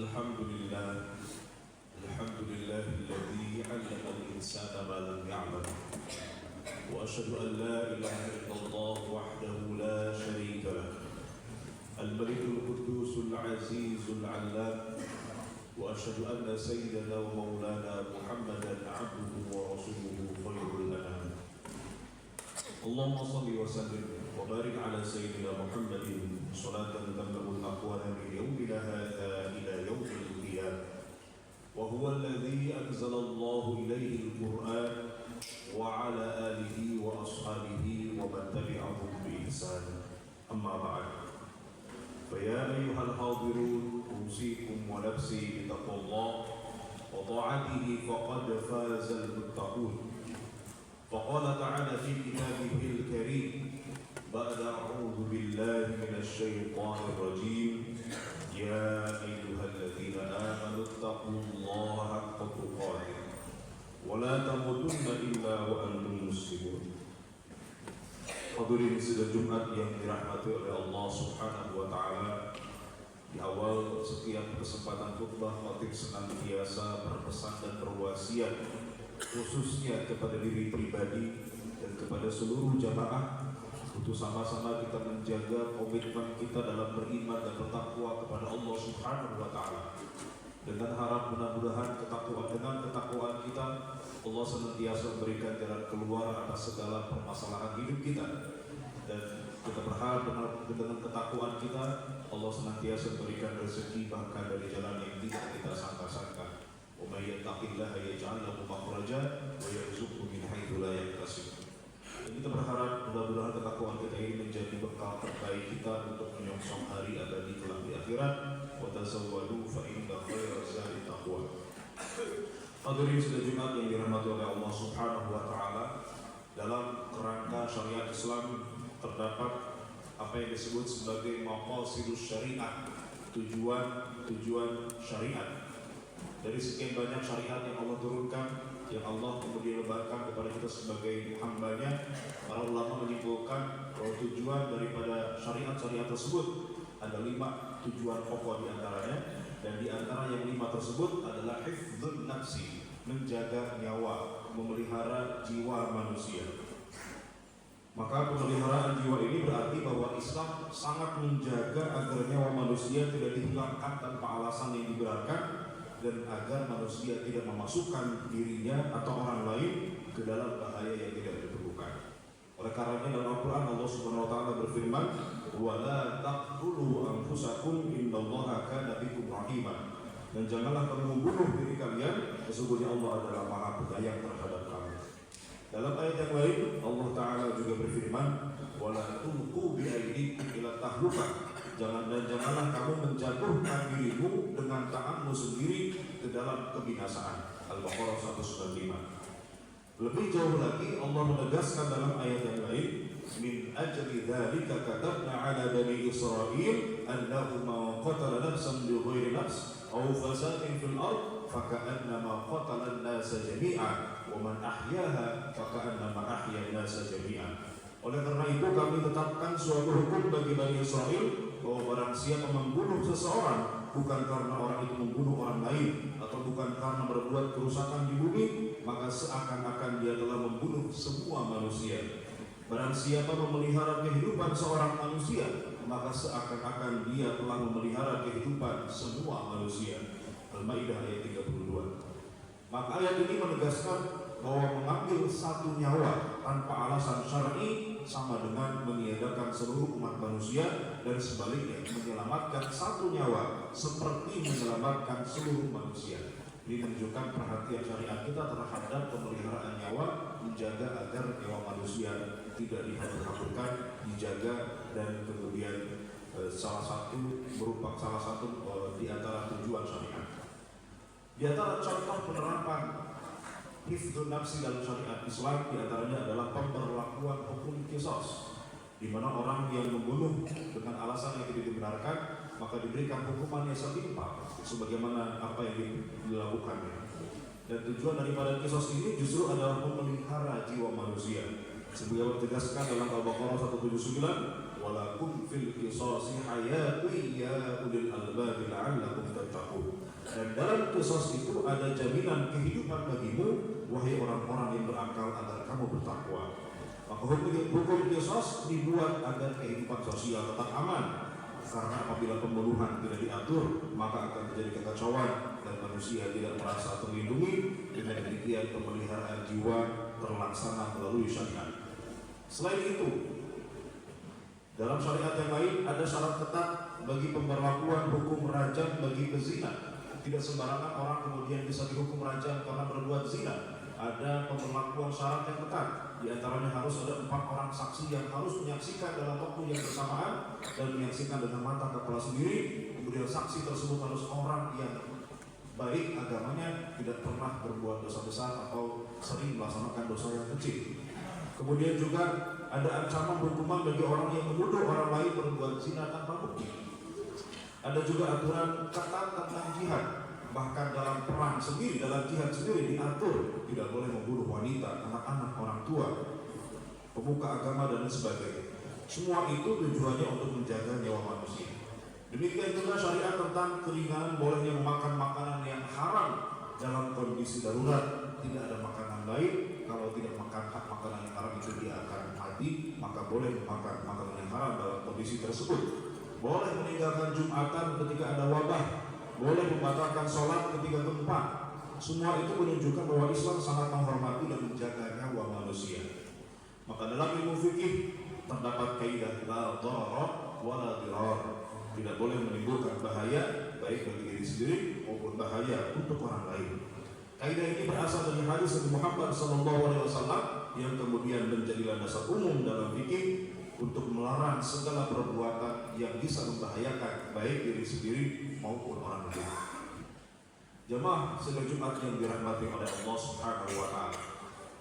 الحمد لله الذي علم الإنسان ما لم يعلم وأشهد أن لا إله إلا الله وحده لا شريك له الملك القدوس العزيز العلام وأشهد أن سيدنا ومولانا محمدا عبده ورسوله خير الأنام اللهم صل وسلم وبارك على سيدنا محمد صلاة تملأ الأكوان من يومنا هذا إلى يوم القيامة وهو الذي أنزل الله إليه القرآن وعلى آله وأصحابه ومن تبعهم بإحسان أما بعد فيا أيها الحاضرون أوصيكم ونفسي بتقوى الله وطاعته فقد فاز المتقون فقال تعالى في كتابه الكريم بعد أعوذ بالله من الشيطان الرجيم يا أيها الذين آمنوا اتقوا الله حق تقاته ولا تموتن إلا وأنتم مسلمون. Hadirin sidang Jumat yang dirahmati oleh Allah Subhanahu wa taala. Di awal setiap kesempatan khutbah khatib senantiasa berpesan dan berwasiat khususnya kepada diri pribadi dan kepada seluruh jamaah untuk sama-sama kita menjaga komitmen kita dalam beriman dan bertakwa kepada Allah Subhanahu wa taala. Dengan harap mudah-mudahan dengan ketakwaan kita Allah senantiasa memberikan jalan keluar atas segala permasalahan hidup kita, dan kita berharap dengan ketakwaan kita Allah senantiasa memberikan rezeki bahkan dari jalan yang tidak kita sangka-sangka. Wa may yattaqillaha yaj'al lahu makhraja wa yarzuqhu min haitsu la yahtasib. Dan kita berharap mudah-mudahan ketakwaan kita ini menjadi bekal terbaik kita untuk menyongsong hari abadi kelak di akhirat. Wa tazawwadu fa inna khairaz zadi taqwa. Hadirin sidang Jumat yang dirahmati oleh Allah Subhanahu wa taala, dalam kerangka syariat Islam terdapat apa yang disebut sebagai maqasidus syariah, tujuan syariat. Dari sekian banyak syariat yang Allah turunkan, yang Allah kemudian lebarkan kepada kita sebagai hambanya, para ulama menyimpulkan bahwa tujuan daripada syariat-syariat tersebut ada 5 tujuan pokok diantaranya, dan diantara yang 5 tersebut adalah hifdzun nafsi, menjaga nyawa, memelihara jiwa manusia. Maka pemeliharaan jiwa ini berarti bahwa Islam sangat menjaga agar nyawa manusia tidak dihilangkan tanpa alasan yang dibenarkan, dan agar manusia tidak memasukkan dirinya atau orang lain ke dalam bahaya yang tidak diperlukan. Oleh karenanya dalam Al-Quran Allah Subhanahu wa taala berfirman, "Wa la taqtulu anfusakum innallaha kana bikum rahima." Dan janganlah kamu membunuh diri kalian, sesungguhnya Allah adalah Maha Penyayang terhadap kamu. Dalam ayat yang lain Allah taala juga berfirman, "Wa la tulqu bi aydikum ila tahlukah." Janganlah kamu menjatuhkan dirimu dengan tanganmu sendiri ke dalam kebinasaan. Al-Baqarah 195. Lebih jauh lagi Allah menegaskan dalam ayat yang lain, min ajli dzalika katabna 'ala bani Israil annahu man qatala nafsan bighairi nafs aw fasadin fil ard faka'annama qatala an-nasa jami'an wa man ahyaha faka'annama ahya an-nasa jami'an. Oleh karena itu kami tetapkan suatu hukum bagi Bani Israel bahwa barang siapa membunuh seseorang bukan karena orang itu membunuh orang lain atau bukan karena berbuat kerusakan di bumi, maka seakan-akan dia telah membunuh semua manusia. Barang siapa memelihara kehidupan seorang manusia, maka seakan-akan dia telah memelihara kehidupan semua manusia. Al-Maidah ayat 32. Maka ayat ini menegaskan bahwa mengambil satu nyawa tanpa alasan syar'i sama dengan meniadakan seluruh umat manusia, dan sebaliknya menyelamatkan satu nyawa seperti menyelamatkan seluruh manusia. Ini menunjukkan perhatian syariat kita terhadap pemeliharaan nyawa, menjaga agar nyawa manusia tidak dihapus-hapuskan, dijaga, dan kemudian salah satu di antara tujuan syariat. Di antara contoh penerapan hifdzun nafsi dalam syariat Islam diantaranya adalah pemberlakuan hukum qisas, di mana orang yang membunuh dengan alasan yang tidak dibenarkan maka diberikan hukuman yang setimpal sebagaimana apa yang dilakukannya. Dan tujuan daripada qisas ini justru adalah memelihara jiwa manusia. Sebagaimana ditegaskan dalam Al-Baqarah 79, walakum fil qisasi hayatun ya ulil albab la'allakum tattaqun. Dan dalam qisas itu ada jaminan kehidupan bagimu wahai orang-orang yang berakal agar kamu bertakwa. Maka hukum qisas dibuat agar kehidupan sosial tetap aman. Karena apabila pembunuhan tidak diatur, maka akan terjadi kekacauan dan manusia tidak merasa terlindungi. Dengan demikian pemeliharaan jiwa terlaksana melalui syariat. Selain itu, dalam syariat yang lain ada syarat ketat bagi pemberlakuan hukum rajam bagi pezina. Tidak sembarangan orang kemudian bisa dihukum rajam karena berbuat zina. Ada pemberlakuan syarat yang ketat. Di antaranya harus ada 4 orang saksi yang harus menyaksikan dalam waktu yang bersamaan dan menyaksikan dengan mata kepala sendiri. Kemudian saksi tersebut harus orang yang baik agamanya, tidak pernah berbuat dosa besar atau sering melaksanakan dosa yang kecil. Kemudian juga ada ancaman hukuman bagi orang yang menuduh orang lain berbuat zina tanpa bukti. Ada juga aturan ketat tentang jihad. Bahkan dalam perang sendiri, dalam jihad sendiri diatur tidak boleh membunuh wanita, anak-anak, orang tua, pemuka agama dan sebagainya. Semua itu tujuannya untuk menjaga nyawa manusia. Demikian juga syariat tentang keringanan bolehnya memakan makanan yang haram dalam kondisi darurat. Tidak ada makanan lain, kalau tidak makan makanan yang haram itu dia akan mati, maka boleh memakan makanan yang haram dalam kondisi tersebut. Boleh meninggalkan Jumatan ketika ada wabah, boleh membatalkan sholat ketika gempa. Semua itu menunjukkan bahwa Islam sangat menghormati dan menjaga nyawa manusia. Maka dalam ilmu fikih terdapat kaidah la dharar wa la dirar. Tidak boleh menimbulkan bahaya baik bagi diri sendiri maupun bahaya untuk orang lain. Kaidah ini berasal dari hadis Nabi Muhammad SAW yang kemudian menjadi landasan umum dalam fikih untuk melarang segala perbuatan yang bisa membahayakan baik diri sendiri maupun orang lain. Jemaah sidang Jumat yang dirahmati oleh Allah Subhanahu wa taala.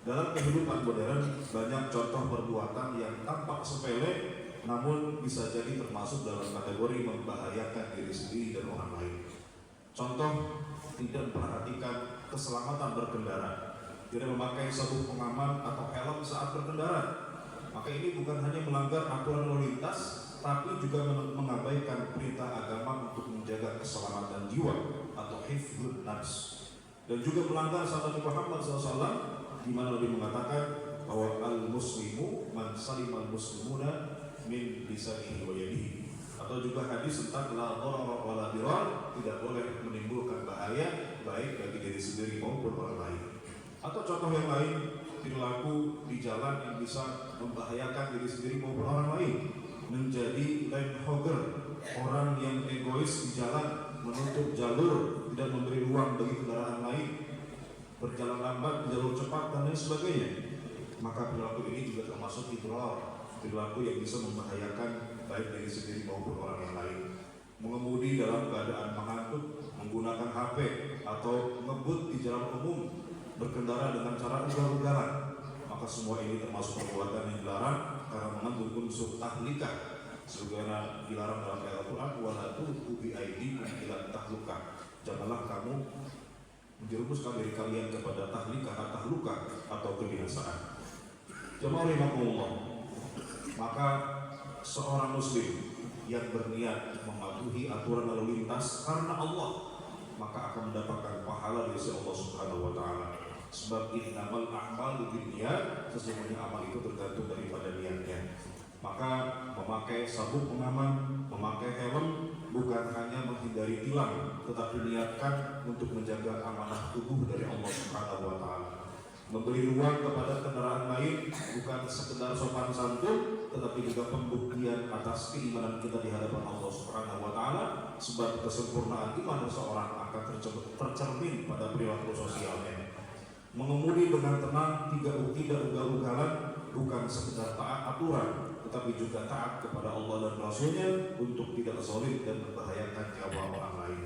Dalam kehidupan modern banyak contoh perbuatan yang tampak sepele namun bisa jadi termasuk dalam kategori membahayakan diri sendiri dan orang lain. Contoh, tidak memperhatikan keselamatan berkendara, tidak memakai sabuk pengaman atau helm saat berkendara. Maka ini bukan hanya melanggar aturan lalu lintas, tapi juga mengabaikan perintah agama untuk menjaga keselamatan jiwa atau hifdzun nafs. Dan juga melanggar sabda Nabi Muhammad SAW, di mana Nabi mengatakan bahwa al-muslimu man salimal muslimuna min lisanihi wa yadihi. Atau juga hadis tentang la dharar wa la dirar, tidak boleh menimbulkan bahaya baik bagi diri sendiri maupun orang lain. Atau contoh yang lain, perilaku di jalan yang bisa membahayakan diri sendiri maupun orang lain. Menjadi lane hogger, orang yang egois di jalan, menutup jalur, tidak memberi ruang bagi kendaraan lain, berjalan lambat di jalur cepat dan lain sebagainya. Maka perilaku ini juga termasuk idrar, perilaku yang bisa membahayakan baik diri sendiri maupun orang yang lain. Mengemudi dalam keadaan mengantuk, menggunakan HP atau ngebut di jalan umum, berkendara dengan cara ugal-ugalan, maka semua ini termasuk perbuatan yang dilarang karena mengandung unsur tahlikah. Sebagaimana dilarang dalam ayat Al-Quran, wala tulqu bi aydikum ila tahlukah. Janganlah kamu menjerumuskan diri kalian kepada tahluka atau kebinasaan. Jemaah rahimakumullah. Maka seorang muslim yang berniat mematuhi aturan lalu lintas karena Allah, maka akan mendapatkan pahala dari Allah Subhanahu wa taala. Sebab innamal a'malu binniyat, sesungguhnya amal itu tergantung daripada niatnya. Maka memakai sabuk pengaman, memakai helm bukan hanya menghindari tilang, tetapi niatkan untuk menjaga amanah tubuh dari Allah Subhanahu wa taala. Memberi ruang kepada kendaraan lain bukan sekedar sopan santun, tetapi juga pembuktian atas keimanan kita di hadapan Allah Subhanahu wa taala. Sebab kesempurnaan iman seseorang akan tercermin pada perilaku sosialnya. Mengemudi dengan tenang, tidak ugal-ugalan, bukan sekedar taat aturan, tetapi juga taat kepada Allah dan Rasulnya untuk tidak zalim dan membahayakan nyawa orang lain.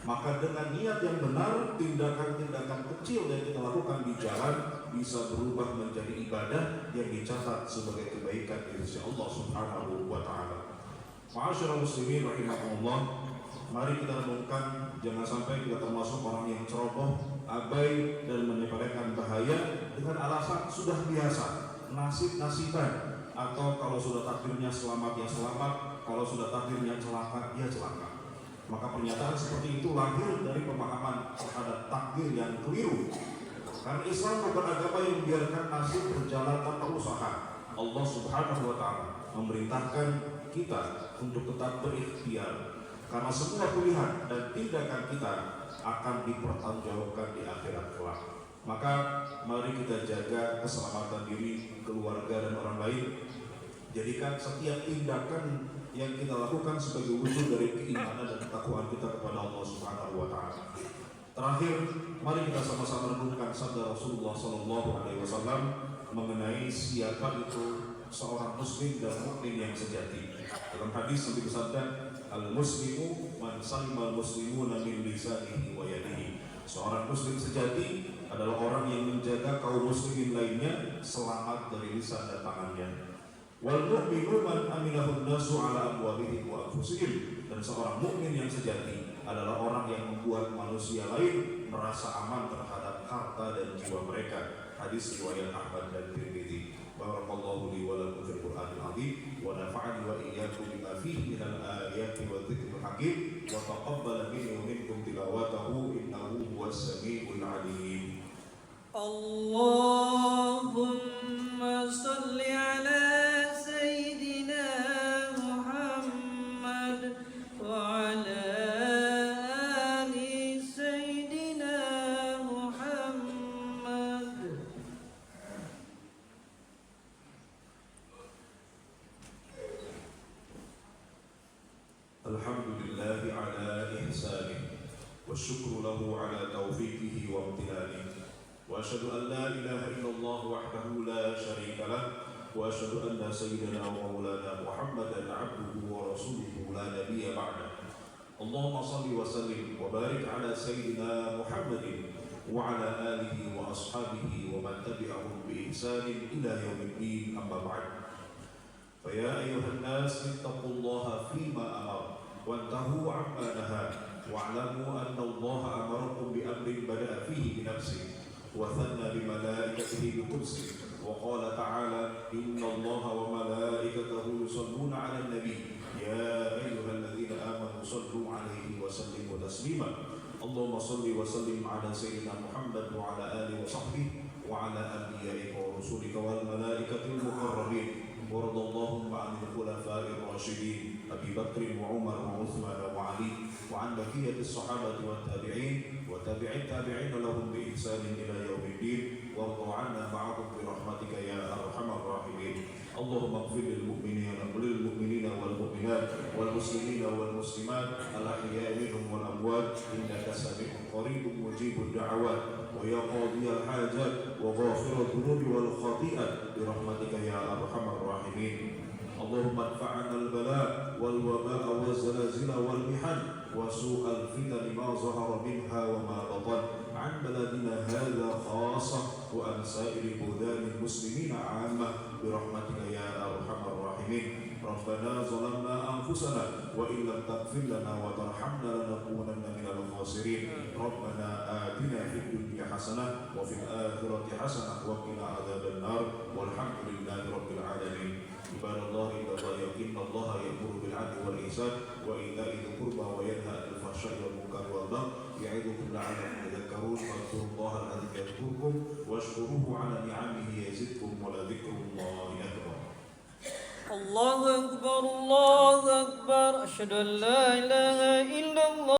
Maka dengan niat yang benar, tindakan-tindakan kecil yang kita lakukan di jalan bisa berubah menjadi ibadah yang dicatat sebagai kebaikan di sisi Allah Subhanahu wa taala. Ma'asyiral muslimin rahimakumullah, mari kita renungkan jangan sampai kita termasuk orang yang ceroboh, abai dan menyepelekan bahaya dengan alasan sudah biasa, nasib-nasiban, atau kalau sudah takdirnya selamat ya selamat, kalau sudah takdirnya celaka ya celaka. Maka pernyataan seperti itu lahir dari pemahaman terhadap takdir yang keliru. Karena Islam bukan agama yang membiarkan nasib berjalan tanpa usaha. Allah Subhanahu wa Ta'ala memerintahkan kita untuk tetap berikhtiar, karena semua pilihan dan tindakan kita akan dipertanggungjawabkan di akhirat kelak. Maka mari kita jaga keselamatan diri, keluarga dan orang lain. Jadikan setiap tindakan yang kita lakukan sebagai wujud dari keimanan dan ketakwaan kita kepada Allah Subhanahu wa Ta'ala. Terakhir, mari kita sama-sama renungkan sabda Rasulullah SAW mengenai siapa itu seorang muslim dan mukmin yang sejati. Dalam hadis yang disebutkan, al-muslimu man salimal muslimuna min lisanihi wa yadihi. Seorang muslim sejati adalah orang yang menjaga kaum muslimin lainnya selamat dari lisan dan tangannya. Wal mu'minu man aminahu an-nasu ala amwalihim wa anfusihim. Dan seorang mukmin yang sejati adalah orang yang membuat manusia lain merasa aman terhadap harta dan jiwa mereka. Hadis riwayat Ahmad dan Tirmidzi. Barakallahu li wa lakum fil Qur'anil azim wa nafa'ani wa iyyakum bima fihi minal ayati wa dzikril hakim wa taqabbala minni wa minkum tilawatahu innahu huwas samiul alim. Allahumma shalli ala sayyidina Muhammad wa ala ali sayyidina Muhammad. Alhamdulillahi ala ihsanih wa syukru lahu ala taufiqihi wa amtinanihi. وأشهد أن لا إله إلا الله وحده لا شريك له وأشهد أن سيدنا ومولانا محمدا عبده ورسوله لا نبي بعده. اللهم صل وسلم وبارك على سيدنا محمد وعلى آله وأصحابه ومن تبعهم بإحسان إلى يوم الدين. أما بعد، فيا أيها الناس اتقوا الله فيما أمر وانتهوا عما نهى واعلموا أن الله أمركم بأمر بدأ فيه بنفسه وثنى بملائكته بقدسه وقال تعالى إن الله وملائكته يصلون على النبي يا أيها الذين آمنوا صلوا عليه وسلموا تسليما. اللهم صل وسلم على سيدنا محمد وعلى آله وصحبه وعلى أنبيائك ورسولك والملائكة المقربين. وارض اللهم عن الخلفاء الراشدين أبي بكر وعمر وعثمان وعلي وعن بقية الصحابة والتابعين وتابع التابعين لهم بإحسان إلى يوم الدين. وارض عنا معهم برحمتك يا أرحم الراحمين. اللهم اغفر للمؤمنين والمؤمنات والمسلمين والمسلمات الأحياء منهم والأموات إنك سميع قريب مجيب الدعوات ويا قاضي الحاجات وغافر الذنوب والخطيئات برحمتك يا أرحم الراحمين. اللهم ادفعنا البلاء والوباء والزلازل والمحن وسوء الفتن ما ظهر منها وما بطن عن بلدنا هذا خاصة وعن سائر بلدان المسلمين عامة برحمتك يا أرحم الراحمين. ربنا ظلمنا أنفسنا وإن لم تغفر لنا وترحمنا لنكونن من الخاسرين. ربنا آتنا في الدنيا حسنة وفي الآخرة حسنة وقنا عذاب النار والحمد لله رب العالمين. عباد الله إن الله يأمر بالعدل والإحسان وإيتاء ذي القربى وينهى عن الفحشاء والمنكر والبغي يعظكم لعلكم تذكرون. فاذكروا الله الذي يذكركم واشكروه على نعمه يزدكم ولذكر الله أكبر. الله أكبر الله أكبر أشهد أن لا إله إلا الله.